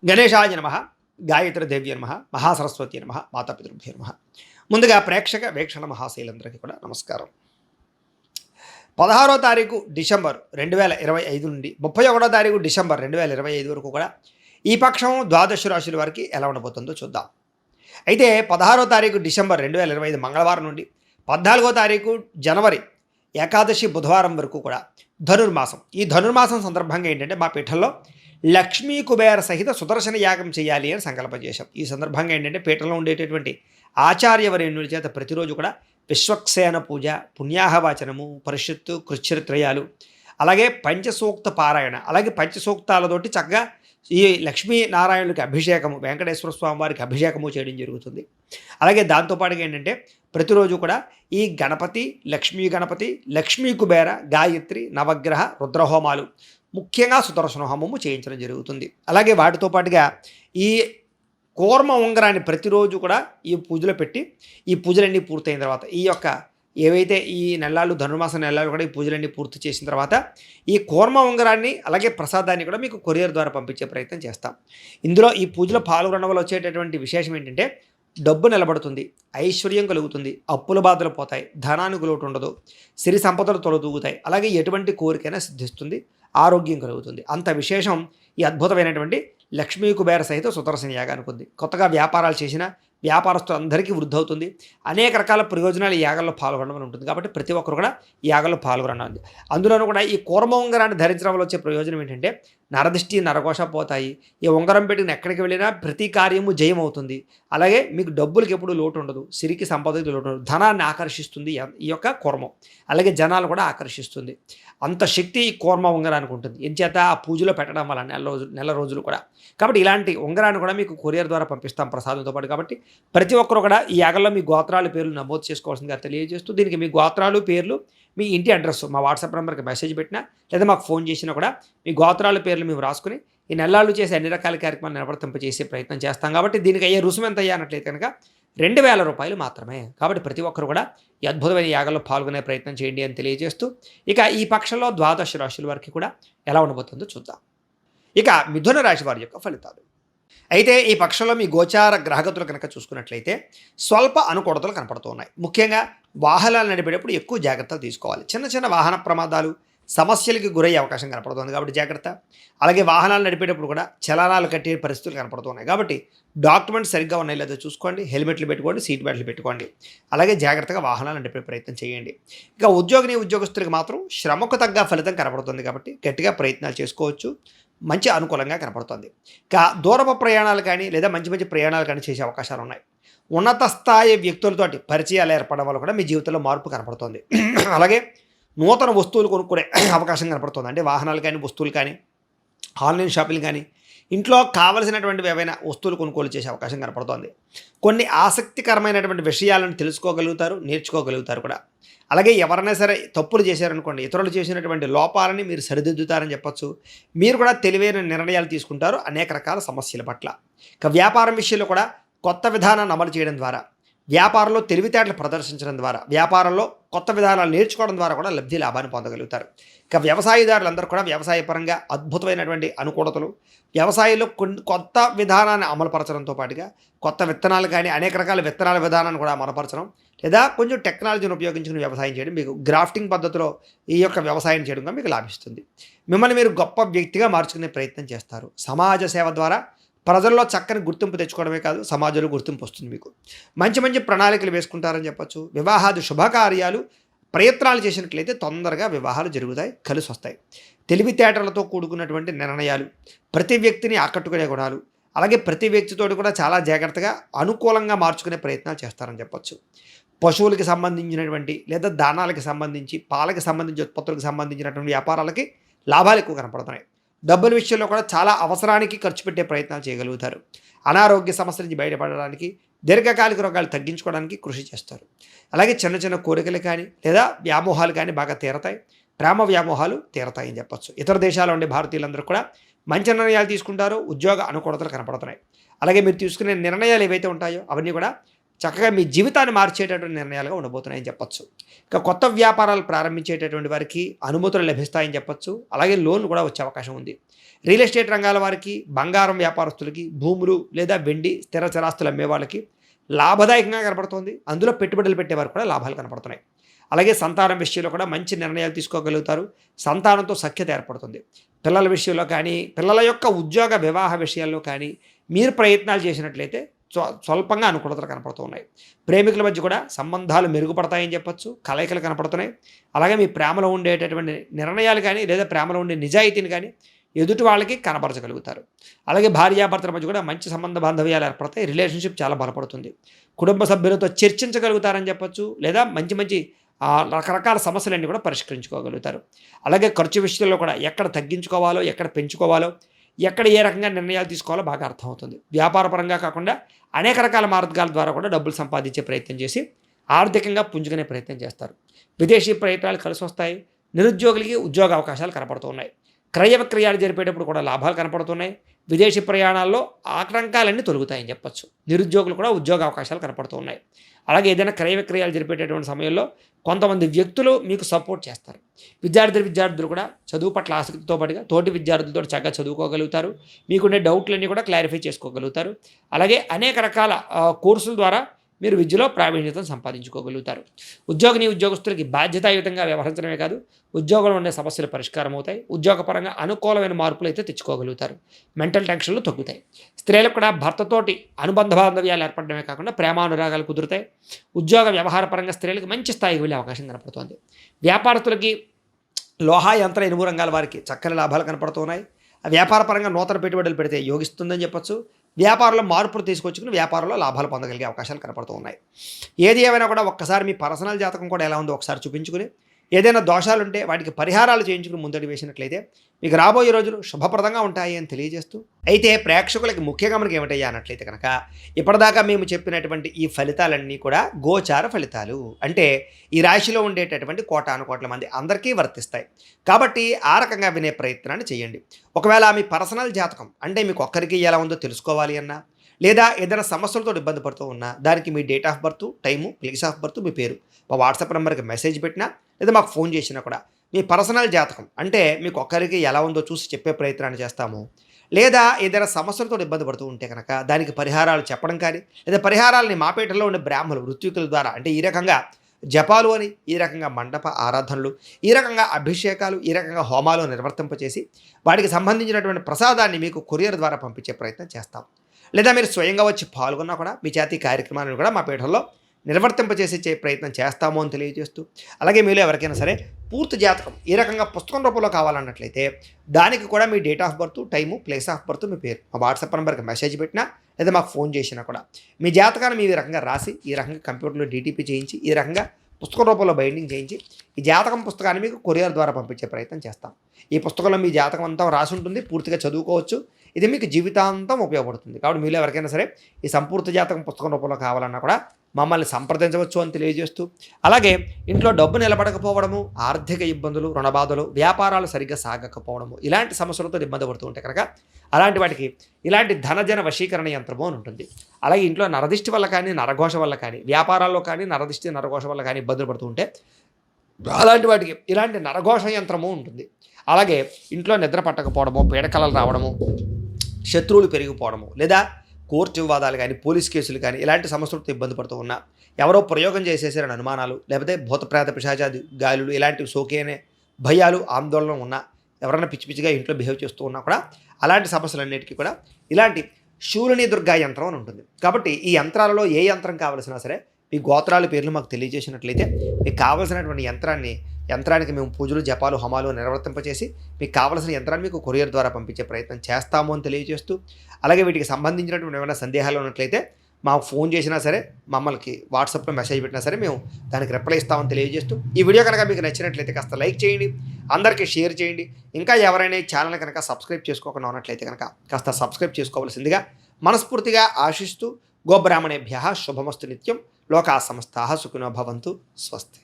గణేశాయ నమ, గాయత్రి దేవ్య నమ, మహాసరస్వతి నమ, మాతాపితృభ్యో నమ. ముందుగా ప్రేక్షక వీక్షణ మహాశైలందరికీ కూడా నమస్కారం. 16వ తారీఖు డిసెంబర్ 2025 నుండి 31వ తారీఖు డిసెంబర్ 2025 వరకు కూడా ఈ పక్షం ద్వాదశ రాశుల వారికి ఎలా ఉండబోతుందో చూద్దాం. అయితే 16వ తారీఖు డిసెంబర్ 2025 మంగళవారం నుండి 14వ తారీఖు జనవరి ఏకాదశి బుధవారం వరకు కూడా ధనుర్మాసం. ఈ ధనుర్మాసం సందర్భంగా ఏంటంటే మా పీఠంలో లక్ష్మీ కుబేర సహిత సుదర్శన యాగం చేయాలి అని సంకల్పం చేశాం. ఈ సందర్భంగా ఏంటంటే పీఠంలో ఉండేటటువంటి ఆచార్యవరేణుల చేత ప్రతిరోజు కూడా విశ్వక్సేన పూజ, పుణ్యాహవాచనము, పరిషత్తు, కృచ్ఛరిత్రయాలు, అలాగే పంచసూక్త పారాయణ, అలాగే పంచసూక్తాలతోటి చక్కగా ఈ లక్ష్మీనారాయణులకి అభిషేకము, వెంకటేశ్వర స్వామి వారికి అభిషేకము చేయడం జరుగుతుంది. అలాగే దాంతోపాటుగా ఏంటంటే ప్రతిరోజు కూడా ఈ గణపతి, లక్ష్మీ కుబేర, గాయత్రి, నవగ్రహ, రుద్రహోమాలు, ముఖ్యంగా సుదర్శన హోమము చేయించడం జరుగుతుంది. అలాగే వాటితో పాటుగా ఈ కూర్మ ఉంగరాన్ని ప్రతిరోజు కూడా ఈ పూజలో పెట్టి ఈ పూజలన్నీ పూర్తయిన తర్వాత ఈ యొక్క ఏవైతే ఈ నెలలు ధనుర్మాస నెలలు కూడా ఈ పూజలన్నీ పూర్తి చేసిన తర్వాత ఈ కూర్మ ఉంగరాన్ని అలాగే ప్రసాదాన్ని కూడా మీకు కొరియర్ ద్వారా పంపించే ప్రయత్నం చేస్తాం. ఇందులో ఈ పూజలో పాల్గొనడం వల్ల వచ్చేటటువంటి విశేషం ఏంటంటే డబ్బు నిలబడుతుంది, ఐశ్వర్యం కలుగుతుంది, అప్పుల బాధలు పోతాయి, ధనానికి లోటు ఉండదు, సిరి సంపదలు తొలదూగుతాయి, అలాగే ఎటువంటి కోరికైనా సిద్ధిస్తుంది, ఆరోగ్యం కలుగుతుంది. అంత విశేషం ఈ అద్భుతమైనటువంటి లక్ష్మీ కుబేర సహిత సుదర్శన యాగానికి ఉంది. కొత్తగా వ్యాపారాలు చేసిన వ్యాపారస్తులందరికీ వృద్ధి అవుతుంది. అనేక రకాల ప్రయోజనాలు ఈ యాగంలో పాల్గొనడం ఉంటుంది. కాబట్టి ప్రతి ఒక్కరు కూడా ఈ యాగంలో పాల్గొనండి. అందులోనూ కూడా ఈ కూర్మ ఉంగరాన్ని ధరించడం వల్ల వచ్చే ప్రయోజనం ఏంటంటే నరదిష్టి, నరఘోష పోతాయి. ఈ ఉంగరం పెట్టిన ఎక్కడికి వెళ్ళినా ప్రతి కార్యము జయం అవుతుంది. అలాగే మీకు డబ్బులకి ఎప్పుడు లోటు ఉండదు, సిరికి సంపదకి లోటు ఉండదు, ధనాన్ని ఆకర్షిస్తుంది ఈ యొక్క కూర్మం. అలాగే జనాలు కూడా ఆకర్షిస్తుంది. అంత శక్తి ఈ కూర్మ ఉంగరానికి ఉంటుంది. ఎంచేత ఆ పూజలో పెట్టడం వల్ల నెల రోజులు కూడా. కాబట్టి ఇలాంటి ఉంగరాన్ని కూడా మీకు కొరియర్ ద్వారా పంపిస్తాం ప్రసాదంతో పాటు. కాబట్టి ప్రతి ఒక్కరు కూడా ఈ యాగంలో మీ గోత్రాల పేర్లు నమోదు చేసుకోవాల్సిందిగా తెలియజేస్తూ దీనికి మీ గోత్రాలు, పేర్లు, మీ ఇంటి అడ్రస్ మా వాట్సాప్ నెంబర్కి మెసేజ్ పెట్టినా లేదా మాకు ఫోన్ చేసినా కూడా మీ గోత్రాల పేర్లు మేము రాసుకుని ఈ నెలలు చేసే అన్ని రకాల కార్యక్రమాలు నిర్వర్తింపజేసే ప్రయత్నం చేస్తాం. కాబట్టి దీనికి అయ్యే రుసుము ఎంత అయ్యానట్లయితే కనుక 2000 రూపాయలు మాత్రమే. కాబట్టి ప్రతి ఒక్కరు కూడా ఈ అద్భుతమైన యాగంలో పాల్గొనే ప్రయత్నం చేయండి అని తెలియజేస్తూ ఇక ఈ పక్షంలో ద్వాదశ రాశుల వారికి కూడా ఎలా ఉండబోతుందో చూద్దాం. ఇక మిథున రాశి వారి యొక్క ఫలితాలు. అయితే ఈ పక్షంలో మీ గోచార గ్రహగతులు కనుక చూసుకున్నట్లయితే స్వల్ప అనుకూలతలు కనపడుతూ ఉన్నాయి. ముఖ్యంగా వాహనాలు నడిపేటప్పుడు ఎక్కువ జాగ్రత్తలు తీసుకోవాలి. చిన్న చిన్న వాహన ప్రమాదాలు, సమస్యలకి గురయ్యే అవకాశం కనపడుతుంది కాబట్టి జాగ్రత్త. అలాగే వాహనాలు నడిపేటప్పుడు కూడా చలనాలు కట్టే పరిస్థితులు కనపడుతున్నాయి కాబట్టి డాక్యుమెంట్స్ సరిగ్గా ఉన్నాయి లేదో చూసుకోండి, హెల్మెట్లు పెట్టుకోండి, సీట్ బెల్ట్లు పెట్టుకోండి. అలాగే జాగ్రత్తగా వాహనాలు నడిపే ప్రయత్నం చేయండి. ఇక ఉద్యోగస్తులకు మాత్రం శ్రమకు తగ్గ ఫలితం కనపడుతుంది కాబట్టి గట్టిగా ప్రయత్నాలు చేసుకోవచ్చు. మంచి అనుకూలంగా కనపడుతుంది. ఇక దూరపు ప్రయాణాలు కానీ లేదా మంచి మంచి ప్రయాణాలు కానీ చేసే అవకాశాలు ఉన్నాయి. ఉన్నత స్థాయి వ్యక్తులతోటి పరిచయాలు ఏర్పడడం వల్ల కూడా మీ జీవితంలో మార్పు కనపడుతుంది. అలాగే నూతన వస్తువులు కొనుక్కునే అవకాశం కనపడుతుంది. అంటే వాహనాలు కానీ, వస్తువులు కానీ, ఆన్లైన్ షాపింగ్ కానీ, ఇంట్లో కావలసినటువంటి ఏవైనా వస్తువులు కొనుగోలు చేసే అవకాశం కనపడుతుంది. కొన్ని ఆసక్తికరమైనటువంటి విషయాలను తెలుసుకోగలుగుతారు, నేర్చుకోగలుగుతారు కూడా. అలాగే ఎవరైనా సరే తప్పులు చేశారనుకోండి, ఇతరులు చేసినటువంటి లోపాలని మీరు సరిదిద్దుతారని చెప్పొచ్చు. మీరు కూడా తెలివైన నిర్ణయాలు తీసుకుంటారు అనేక రకాల సమస్యల పట్ల. ఇక వ్యాపారం విషయంలో కూడా కొత్త విధానాన్ని అమలు చేయడం ద్వారా, వ్యాపారంలో తెలివితేటలు ప్రదర్శించడం ద్వారా, వ్యాపారంలో కొత్త విధానాలు నేర్చుకోవడం ద్వారా కూడా లబ్ధి లాభాన్ని పొందగలుగుతారు. ఇక వ్యవసాయదారులందరూ కూడా వ్యవసాయపరంగా అద్భుతమైనటువంటి అనుకూలతలు, వ్యవసాయంలో కొత్త విధానాన్ని అమలుపరచడంతో పాటుగా కొత్త విత్తనాలు కానీ అనేక రకాల విత్తనాల విధానాన్ని కూడా అమలుపరచడం లేదా కొంచెం టెక్నాలజీని ఉపయోగించుకుని వ్యవసాయం చేయడం, మీకు గ్రాఫ్టింగ్ పద్ధతిలో ఈ యొక్క వ్యవసాయం చేయడం మీకు లాభిస్తుంది. మిమ్మల్ని మీరు గొప్ప వ్యక్తిగా మార్చుకునే ప్రయత్నం చేస్తారు. సమాజ సేవ ద్వారా ప్రజల్లో చక్కని గుర్తింపు తెచ్చుకోవడమే కాదు, సమాజంలో గుర్తింపు వస్తుంది. మీకు మంచి మంచి ప్రణాళికలు వేసుకుంటారని చెప్పచ్చు. వివాహాది శుభకార్యాలు ప్రయత్నాలు చేసినట్లయితే తొందరగా వివాహాలు జరుగుతాయి, కలిసి వస్తాయి. తెలివితేటలతో కూడుకున్నటువంటి నిర్ణయాలు, ప్రతి వ్యక్తిని ఆకట్టుకునే గుణాలు, అలాగే ప్రతి వ్యక్తితో కూడా చాలా జాగ్రత్తగా అనుకూలంగా మార్చుకునే ప్రయత్నాలు చేస్తారని చెప్పచ్చు. పశువులకి సంబంధించినటువంటి లేదా దానాలకి సంబంధించి, పాలకి సంబంధించి, ఉత్పత్తులకు సంబంధించినటువంటి వ్యాపారాలకి లాభాలు ఎక్కువ కనపడుతున్నాయి. డబ్బుల విషయంలో కూడా చాలా అవసరానికి ఖర్చు పెట్టే ప్రయత్నాలు చేయగలుగుతారు. అనారోగ్య సమస్యల నుంచి బయటపడడానికి, దీర్ఘకాలిక రోగాలు తగ్గించుకోవడానికి కృషి చేస్తారు. అలాగే చిన్న చిన్న కోరికలు కానీ లేదా వ్యామోహాలు కానీ బాగా తీరతాయి. ప్రేమ వ్యామోహాలు తీరతాయి అని చెప్పచ్చు. ఇతర దేశాల్లో ఉండే భారతీయులందరూ కూడా మంచి నిర్ణయాలు తీసుకుంటారు. ఉద్యోగ అనుకూలతలు కనపడుతున్నాయి. అలాగే మీరు తీసుకునే నిర్ణయాలు ఏవైతే ఉంటాయో అవన్నీ కూడా చక్కగా మీ జీవితాన్ని మార్చేటటువంటి నిర్ణయాలుగా ఉండబోతున్నాయని చెప్పొచ్చు. ఇక కొత్త వ్యాపారాలు ప్రారంభించేటటువంటి వారికి అనుమతులు లభిస్తాయని చెప్పొచ్చు. అలాగే లోన్లు కూడా వచ్చే అవకాశం ఉంది. రియల్ ఎస్టేట్ రంగాల వారికి, బంగారం వ్యాపారస్తులకి, భూములు లేదా వెండి స్థిర చరాస్తులు అమ్మే వాళ్ళకి లాభదాయకంగా కనపడుతోంది. అందులో పెట్టుబడులు పెట్టేవారు కూడా లాభాలు కనపడుతున్నాయి. అలాగే సంతానం విషయంలో కూడా మంచి నిర్ణయాలు తీసుకోగలుగుతారు. సంతానంతో సఖ్యత ఏర్పడుతుంది. పిల్లల విషయంలో కానీ, పిల్లల యొక్క ఉద్యోగ వివాహ విషయాల్లో కానీ మీరు ప్రయత్నాలు చేసినట్లయితే స్వల్పంగా అనుకూలతలు కనపడుతూ ఉన్నాయి. ప్రేమికుల మధ్య కూడా సంబంధాలు మెరుగుపడతాయని చెప్పొచ్చు. కలయికలు కనపడుతున్నాయి. అలాగే మీ ప్రేమలో ఉండేటటువంటి నిర్ణయాలు కానీ లేదా ప్రేమలో ఉండే నిజాయితీని కానీ ఎదుటి వాళ్ళకి కనపరచగలుగుతారు. అలాగే భార్యాభర్తల మధ్య కూడా మంచి సంబంధ బాంధవ్యాలు ఏర్పడతాయి. రిలేషన్షిప్ చాలా బలపడుతుంది. కుటుంబ సభ్యులతో చర్చించగలుగుతారని చెప్పొచ్చు. లేదా మంచి మంచి రకరకాల సమస్యలన్నీ కూడా పరిష్కరించుకోగలుగుతారు. అలాగే ఖర్చు విషయంలో కూడా ఎక్కడ తగ్గించుకోవాలో, ఎక్కడ పెంచుకోవాలో, ఎక్కడ ఏ రకంగా నిర్ణయాలు తీసుకోవాలో బాగా అర్థమవుతుంది. వ్యాపారపరంగా కాకుండా అనేక రకాల మార్గాల ద్వారా కూడా డబ్బులు సంపాదించే ప్రయత్నం చేసి ఆర్థికంగా పుంజుకునే ప్రయత్నం చేస్తారు. విదేశీ ప్రయత్నాలు కలిసి వస్తాయి. నిరుద్యోగులకి ఉద్యోగ అవకాశాలు కనపడుతూ ఉన్నాయి. క్రయ విక్రయాలు జరిపేటప్పుడు కూడా లాభాలు కనపడుతున్నాయి. విదేశీ ప్రయాణాల్లో ఆటంకాలన్నీ తొలగుతాయని చెప్పొచ్చు. నిరుద్యోగులు కూడా ఉద్యోగ అవకాశాలు కనపడుతూ ఉన్నాయి. అలాగే ఏదైనా క్రయ విక్రయాలు జరిపేటటువంటి సమయంలో కొంతమంది వ్యక్తులు మీకు సపోర్ట్ చేస్తారు. విద్యార్థులు కూడా చదువు పట్ల ఆసక్తితో పాటుగా తోటి విద్యార్థులతో చక్కగా చదువుకోగలుగుతారు. మీకుండే డౌట్లన్నీ కూడా క్లారిఫై చేసుకోగలుగుతారు. అలాగే అనేక రకాల కోర్సుల ద్వారా మీరు విద్యలో ప్రావీణ్యతను సంపాదించుకోగలుగుతారు. ఉద్యోగస్తులకి బాధ్యతాయుతంగా వ్యవహరించడమే కాదు, ఉద్యోగంలో ఉండే సమస్యలు పరిష్కారం అవుతాయి. ఉద్యోగపరంగా అనుకూలమైన మార్పులు అయితే తెచ్చుకోగలుగుతారు. మెంటల్ టెన్షన్లు తగ్గుతాయి. స్త్రీలకు కూడా భర్తతోటి అనుబంధ బాంధవ్యాలు ఏర్పడమే కాకుండా ప్రేమానురాగాలు కుదురుతాయి. ఉద్యోగ వ్యవహార పరంగా స్త్రీలకు మంచి స్థాయికి వెళ్ళే అవకాశం కనపడుతోంది. వ్యాపారస్తులకి లోహ యంత్ర ఇనుము రంగాల వారికి చక్కని లాభాలు కనపడుతున్నాయి. వ్యాపార పరంగా నూతన పెట్టుబడులు పెడితే యోగిస్తుందని చెప్పొచ్చు. వ్యాపారంలో మార్పులు తీసుకొచ్చుకుని వ్యాపారంలో లాభాలు పొందగలిగే అవకాశాలు కనపడుతూ ఉన్నాయి. ఏది ఏమైనా కూడా ఒక్కసారి మీ పర్సనల్ జాతకం కూడా ఎలా ఉందో ఒకసారి చూపించుకుని, ఏదైనా దోషాలుంటే వాటికి పరిహారాలు చేయించుకుని ముందడి వేసినట్లయితే మీకు రాబోయే రోజులు శుభప్రదంగా ఉంటాయి అని తెలియజేస్తూ, అయితే ప్రేక్షకులకి ముఖ్య గమనిక ఏమిటయ్యా అన్నట్లయితే కనుక, ఇప్పటిదాకా మేము చెప్పినటువంటి ఈ ఫలితాలన్నీ కూడా గోచార ఫలితాలు. అంటే ఈ రాశిలో ఉండేటటువంటి కోటాను కోట్ల మంది అందరికీ వర్తిస్తాయి. కాబట్టి ఆ రకంగా వినే ప్రయత్నాన్ని చేయండి. ఒకవేళ మీ పర్సనల్ జాతకం అంటే మీకు ఒక్కరికి ఎలా ఉందో తెలుసుకోవాలి అన్నా, లేదా ఏదైనా సమస్యలతో ఇబ్బంది పడుతూ ఉన్నా, దానికి మీ date of birth, time, place of birth, మీ పేరు మా వాట్సాప్ నెంబర్కి మెసేజ్ పెట్టినా లేదా మాకు ఫోన్ చేసినా కూడా మీ పర్సనల్ జాతకం అంటే మీకు ఒక్కరికి ఎలా ఉందో చూసి చెప్పే ప్రయత్నాన్ని చేస్తాము. లేదా ఏదైనా సమస్యలతో ఇబ్బంది పడుతూ ఉంటే కనుక దానికి పరిహారాలు చెప్పడం కానీ, లేదా పరిహారాలని మాపేటలో ఉండే బ్రాహ్మణులు ఋత్వికుల ద్వారా అంటే ఈ రకంగా జపాలు అని, ఈ రకంగా మండప ఆరాధనలు, ఈ రకంగా అభిషేకాలు, ఈ రకంగా హోమాలు నిర్వర్తింపచేసి వాటికి సంబంధించినటువంటి ప్రసాదాన్ని మీకు కొరియర్ ద్వారా పంపించే ప్రయత్నం చేస్తాం. లేదా మీరు స్వయంగా వచ్చి పాల్గొన్నా కూడా మీ చేతి కార్యక్రమాలను కూడా మా పీఠంలో నిర్వర్తింపచేసే ప్రయత్నం చేస్తాము అని తెలియజేస్తూ, అలాగే మీలో ఎవరికైనా సరే పూర్తి జాతకం ఈ రకంగా పుస్తకం రూపంలో కావాలన్నట్లయితే దానికి కూడా మీ date of birth, time, place of birth, మీ పేరు మా వాట్సాప్ నెంబర్కి మెసేజ్ పెట్టినా లేదా మాకు ఫోన్ చేసినా కూడా మీ జాతకాన్ని మీ రకంగా రాసి ఈ రకంగా కంప్యూటర్లో డీటీపీ చేయించి ఈ రకంగా పుస్తకం రూపంలో బైండింగ్ చేయించి ఈ జాతకం పుస్తకాన్ని మీకు కొరియర్ ద్వారా పంపించే ప్రయత్నం చేస్తాం. ఈ పుస్తకంలో మీ జాతకం అంతా రాసి ఉంటుంది, పూర్తిగా చదువుకోవచ్చు. ఇది మీకు జీవితాంతం ఉపయోగపడుతుంది. కాబట్టి మీలో ఎవరికైనా సరే ఈ సంపూర్తి జాతకం పుస్తకం రూపంలో కావాలన్నా కూడా మమ్మల్ని సంప్రదించవచ్చు అని తెలియజేస్తూ, అలాగే ఇంట్లో డబ్బు నిలబడకపోవడము, ఆర్థిక ఇబ్బందులు, రుణబాధలు, వ్యాపారాలు సరిగ్గా సాగకపోవడము, ఇలాంటి సమస్యలతో ఇబ్బంది పడుతూ ఉంటే కనుక అలాంటి వాటికి ఇలాంటి ధనజన వశీకరణ యంత్రము అని ఉంటుంది. అలాగే ఇంట్లో నరదిష్టి వల్ల కానీ, నరఘోష వల్ల కానీ, వ్యాపారాల్లో కానీ నరదిష్టి నరఘోష వల్ల కానీ ఇబ్బందులు పడుతూ ఉంటే అలాంటి వాటికి ఇలాంటి నరఘోష యంత్రము ఉంటుంది. అలాగే ఇంట్లో నిద్ర పట్టకపోవడము, పీడకలలు రావడము, శత్రువులు పెరిగిపోవడము, లేదా కోర్టు వివాదాలు కానీ, పోలీస్ కేసులు కానీ ఇలాంటి సమస్యలతో ఇబ్బంది పడుతూ ఉన్నా, ఎవరో ప్రయోగం చేసేసారని అనుమానాలు, లేకపోతే భూతప్రేత పిశాచాది గాలులు ఇలాంటివి సోకేనే భయాలు, ఆందోళన ఉన్నా, ఎవరైనా పిచ్చి పిచ్చిగా ఇంట్లో బిహేవ్ చేస్తూ ఉన్నా కూడా అలాంటి సమస్యలన్నిటికీ కూడా ఇలాంటి శూలిని దుర్గా యంత్రం అని ఉంటుంది. కాబట్టి ఈ యంత్రాలలో ఏ యంత్రం కావలసినా సరే మీ గోత్రాల పేర్లు మాకు తెలియజేసినట్లయితే మీకు కావలసినటువంటి యంత్రానికి మేము పూజలు, జపాలు, హోమాలు నిర్వర్తింపచేసి మీకు కావలసిన యంత్రాన్ని మీకు కొరియర్ ద్వారా పంపించే ప్రయత్నం చేస్తాము అని తెలియజేస్తూ, అలాగే వీటికి సంబంధించినటువంటి ఏమైనా సందేహాలు ఉన్నట్లయితే మాకు ఫోన్ చేసినా సరే, మమ్మల్ని వాట్సాప్లో మెసేజ్ పెట్టినా సరే మేము దానికి రిప్లై ఇస్తామని తెలియజేస్తూ, ఈ వీడియో కనుక మీకు నచ్చినట్లయితే కాస్త లైక్ చేయండి, అందరికీ షేర్ చేయండి. ఇంకా ఎవరైనా ఈ ఛానల్ కనుక సబ్స్క్రైబ్ చేసుకోకుండా ఉన్నట్లయితే కనుక కాస్త సబ్స్క్రైబ్ చేసుకోవాల్సిందిగా మనస్ఫూర్తిగా ఆశిస్తూ, గోబ్రాహ్మణేభ్యః శుభమస్తు నిత్యం, లోకా సమస్తాః సుఖినో భవంతు, స్వస్తి.